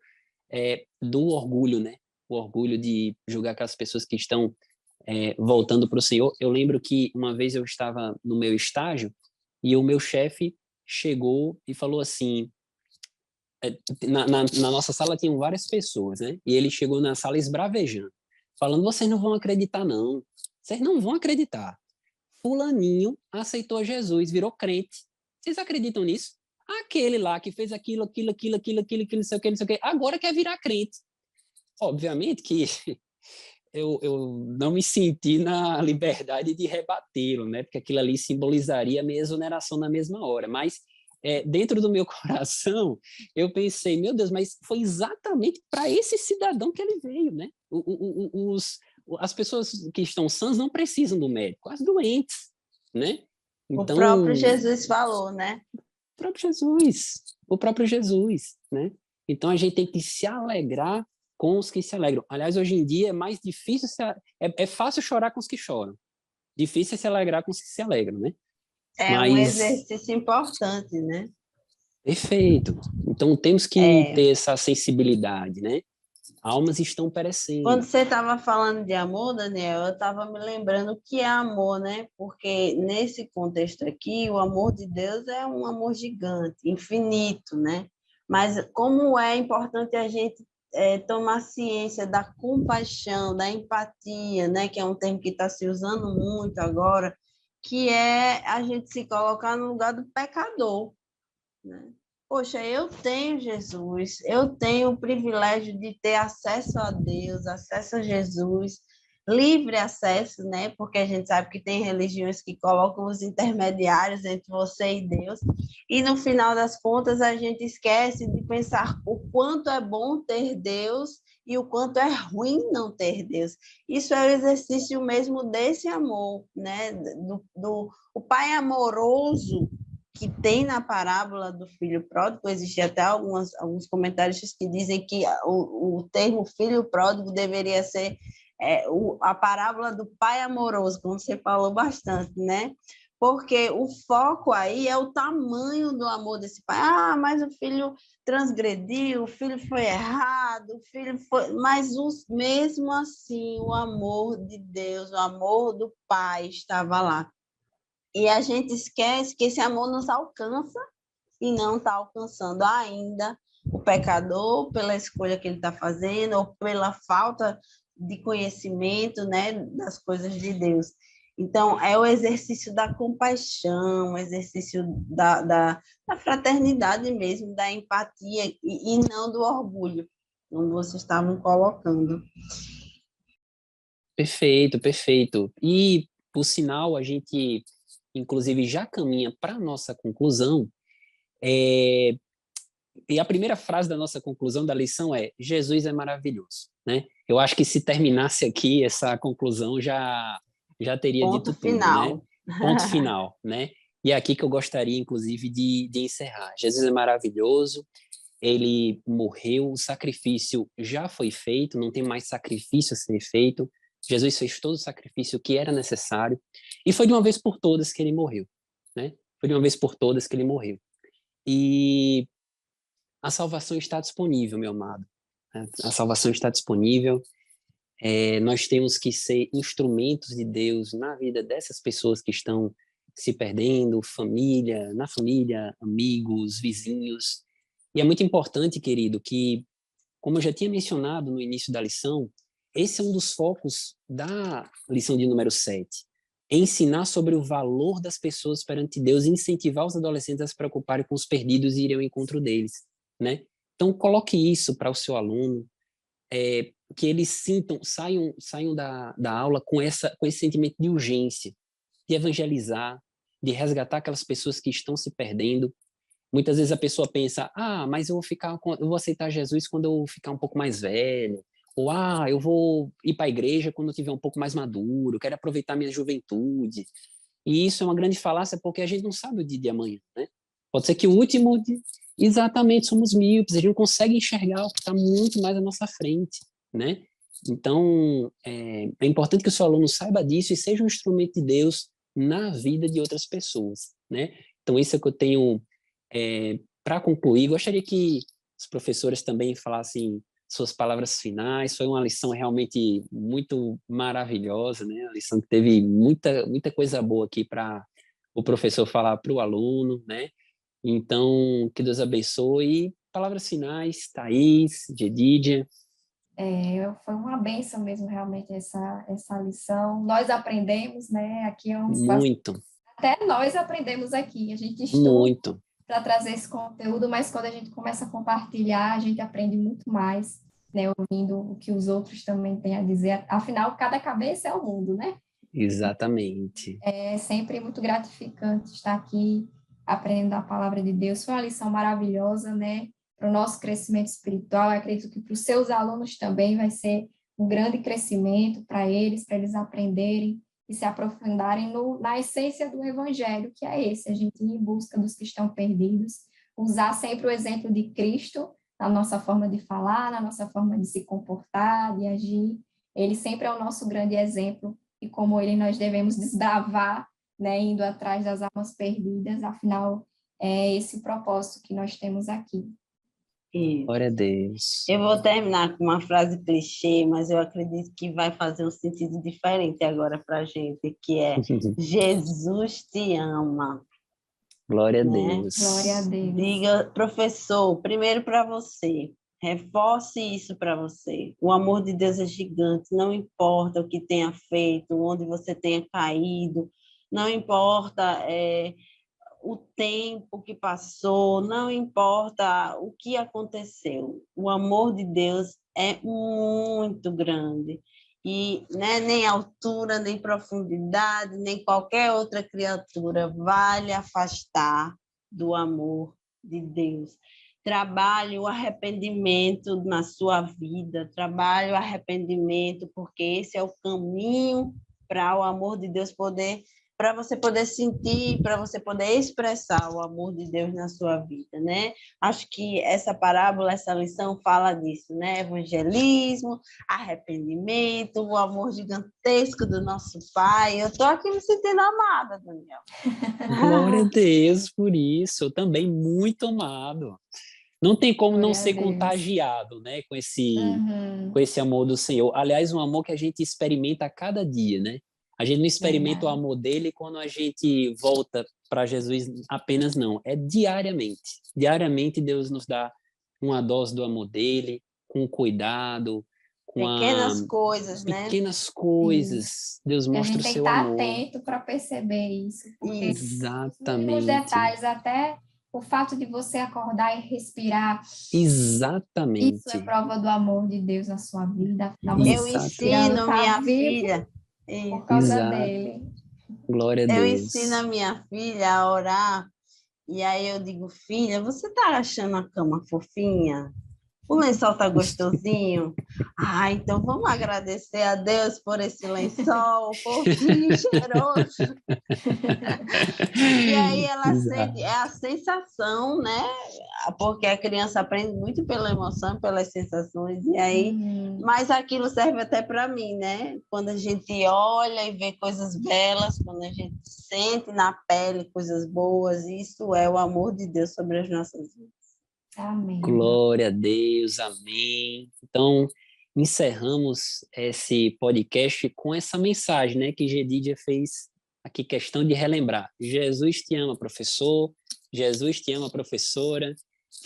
do orgulho, né? O orgulho de julgar aquelas pessoas que estão voltando para o Senhor. Eu lembro que uma vez eu estava no meu estágio e o meu chefe chegou e falou assim, na nossa sala tinham várias pessoas, né? E ele chegou na sala esbravejando, falando: vocês não vão acreditar, não. Vocês não vão acreditar. Fulaninho aceitou Jesus, virou crente. Vocês acreditam nisso? Aquele lá que fez aquilo, não sei o que, não sei o que, agora quer virar crente. Obviamente que eu não me senti na liberdade de rebatê-lo, né? Porque aquilo ali simbolizaria a minha exoneração na mesma hora. Mas dentro do meu coração, eu pensei, meu Deus, mas foi exatamente para esse cidadão que ele veio, né? As pessoas que estão sãs não precisam do médico, as doentes, né? O Então, próprio Jesus falou, né? o próprio Jesus, né? Então a gente tem que se alegrar com os que se alegram. Aliás, hoje em dia é mais difícil, é fácil chorar com os que choram. Difícil é se alegrar com os que se alegram, né? É um Mas, exercício importante, né? perfeito. Então temos que É. ter essa sensibilidade, né? Almas estão Quando perecendo. você estava falando de amor, Daniel, eu estava me lembrando o que é amor, né? Porque nesse contexto aqui, o amor de Deus é um amor gigante, infinito, né? Mas como é importante a gente tomar ciência da compaixão, da empatia, né? Que é um termo que está se usando muito agora, que é a gente se colocar no lugar do pecador, né? Poxa, eu tenho Jesus, eu tenho o privilégio de ter acesso a Deus, acesso a Jesus, livre acesso, né? Porque a gente sabe que tem religiões que colocam os intermediários entre você e Deus, e no final das contas a gente esquece de pensar o quanto é bom ter Deus e o quanto é ruim não ter Deus. Isso é o exercício mesmo desse amor, né? O Pai amoroso que tem na parábola do filho pródigo. Existem até alguns comentários que dizem que o termo filho pródigo deveria ser a parábola do pai amoroso, como você falou bastante, né? Porque o foco aí é o tamanho do amor desse pai. Ah, mas o filho transgrediu, o filho foi errado, o filho foi... Mas mesmo assim, o amor de Deus, o amor do pai estava lá. E a gente esquece que esse amor nos alcança e não está alcançando ainda o pecador pela escolha que ele está fazendo ou pela falta de conhecimento, né, das coisas de Deus. Então, é o exercício da compaixão, o exercício da fraternidade mesmo, da empatia, e não do orgulho, como vocês estavam colocando. Perfeito, perfeito. E, por sinal, a gente, inclusive, já caminha para a nossa conclusão. E a primeira frase da nossa conclusão da lição é: Jesus é maravilhoso, né? Eu acho que se terminasse aqui essa conclusão já teria Ponto dito tudo, né? final. Ponto final, né? E é aqui que eu gostaria, inclusive, de encerrar. Jesus é maravilhoso, ele morreu, o sacrifício já foi feito, não tem mais sacrifício a ser feito. Jesus fez todo o sacrifício que era necessário e foi de uma vez por todas que ele morreu, né? Foi de uma vez por todas que ele morreu. E a salvação está disponível, meu amado. A salvação está disponível. Nós temos que ser instrumentos de Deus na vida dessas pessoas que estão se perdendo, na família, amigos, vizinhos. E é muito importante, querido, que, como eu já tinha mencionado no início da lição, esse é um dos focos da lição de número 7. É ensinar sobre o valor das pessoas perante Deus e incentivar os adolescentes a se preocuparem com os perdidos e irem ao encontro deles, né? Então, coloque isso para o seu aluno, que eles saiam da aula com esse sentimento de urgência, de evangelizar, de resgatar aquelas pessoas que estão se perdendo. Muitas vezes a pessoa pensa: mas eu vou aceitar Jesus quando eu ficar um pouco mais velho, ou eu vou ir para a igreja quando eu tiver um pouco mais maduro, eu quero aproveitar minha juventude. E isso é uma grande falácia, porque a gente não sabe o dia de amanhã, né? Pode ser que o último dia... Exatamente, somos míopes, a gente não consegue enxergar o que está muito mais à nossa frente, né? Então, é importante que o seu aluno saiba disso e seja um instrumento de Deus na vida de outras pessoas, né? Então, isso é que eu tenho para concluir. Gostaria que os professores também falassem suas palavras finais. Foi uma lição realmente muito maravilhosa, né? A lição que teve muita coisa boa aqui para o professor falar para o aluno, né? Então, que Deus abençoe. Palavras finais, Thaís, Gedidia. Foi uma bênção mesmo, realmente, essa lição. Nós aprendemos, né? Aqui é um espaço. Muito. Até nós aprendemos aqui. A gente estuda Muito. para trazer esse conteúdo, mas quando a gente começa a compartilhar, a gente aprende muito mais, né? Ouvindo o que os outros também têm a dizer. Afinal, cada cabeça é o mundo, né? Exatamente. É sempre muito gratificante estar aqui aprendendo a palavra de Deus. Foi uma lição maravilhosa, né? Para o nosso crescimento espiritual. Eu acredito que para os seus alunos também vai ser um grande crescimento para eles aprenderem e se aprofundarem na essência do Evangelho, que é esse, a gente ir em busca dos que estão perdidos, usar sempre o exemplo de Cristo na nossa forma de falar, na nossa forma de se comportar, de agir. Ele sempre é o nosso grande exemplo e como ele nós devemos desbravar, né, indo atrás das almas perdidas, afinal, é esse o propósito que nós temos aqui. Glória a Deus. Eu vou terminar com uma frase clichê, mas eu acredito que vai fazer um sentido diferente agora para a gente, que é: Jesus te ama. Glória a né? Deus. Glória a Deus. Diga, professor, primeiro para você, reforce isso para você. O amor de Deus é gigante, não importa o que tenha feito, onde você tenha caído, não importa o tempo que passou, não importa o que aconteceu. O amor de Deus é muito grande. E nem altura, nem profundidade, nem qualquer outra criatura vai lhe afastar do amor de Deus. Trabalhe o arrependimento na sua vida, trabalhe o arrependimento, porque esse é o caminho para o amor de Deus para você poder sentir, para você poder expressar o amor de Deus na sua vida, né? Acho que essa parábola, essa lição fala disso, né? Evangelismo, arrependimento, o amor gigantesco do nosso Pai. Eu estou aqui me sentindo amada, Daniel. Glória a Deus por isso. Eu também muito amado. Não tem como não ser contagiado, né, com esse amor do Senhor. Aliás, um amor que a gente experimenta a cada dia, né? A gente não experimenta o amor dele quando a gente volta para Jesus apenas, não. É diariamente. Diariamente Deus nos dá uma dose do amor dele, com cuidado, com pequenas as coisas, né? pequenas coisas. Deus E a mostra gente o tem que seu estar amor. atento para perceber isso, porque os mínimos Exatamente. detalhes, até o fato de você acordar e respirar, isso é Exatamente. prova do amor de Deus na sua vida. Afinal, você Eu está Exato. respirando, ensino está minha vivo filha, por causa Exato. dele. Glória a eu Deus. ensino a minha filha a orar, e aí eu digo, filha, você tá achando a cama fofinha? O lençol tá gostosinho? Ah, então vamos agradecer a Deus por esse lençol fofinho, cheiroso. E aí ela sente, Exato. é a sensação, né? Porque a criança aprende muito pela emoção, pelas sensações, e aí, mas aquilo serve até para mim, né? Quando a gente olha e vê coisas belas, quando a gente sente na pele coisas boas, isso é o amor de Deus sobre as nossas vidas. Amém. Glória a Deus, amém. Então, encerramos esse podcast com essa mensagem, né, que Gedidia fez aqui questão de relembrar. Jesus te ama, professor. Jesus te ama, professora.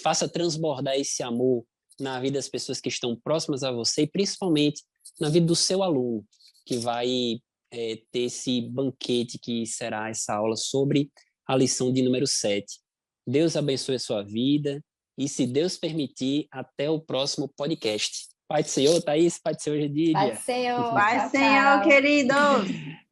Faça transbordar esse amor na vida das pessoas que estão próximas a você e principalmente na vida do seu aluno, que vai ter esse banquete que será essa aula sobre a lição de número 7. Deus abençoe a sua vida. E se Deus permitir, até o próximo podcast. Pai do Senhor, Thaís, Pai do Senhor, Gedídia. Pai do Senhor, Pai, tchau, Senhor, tchau. queridos!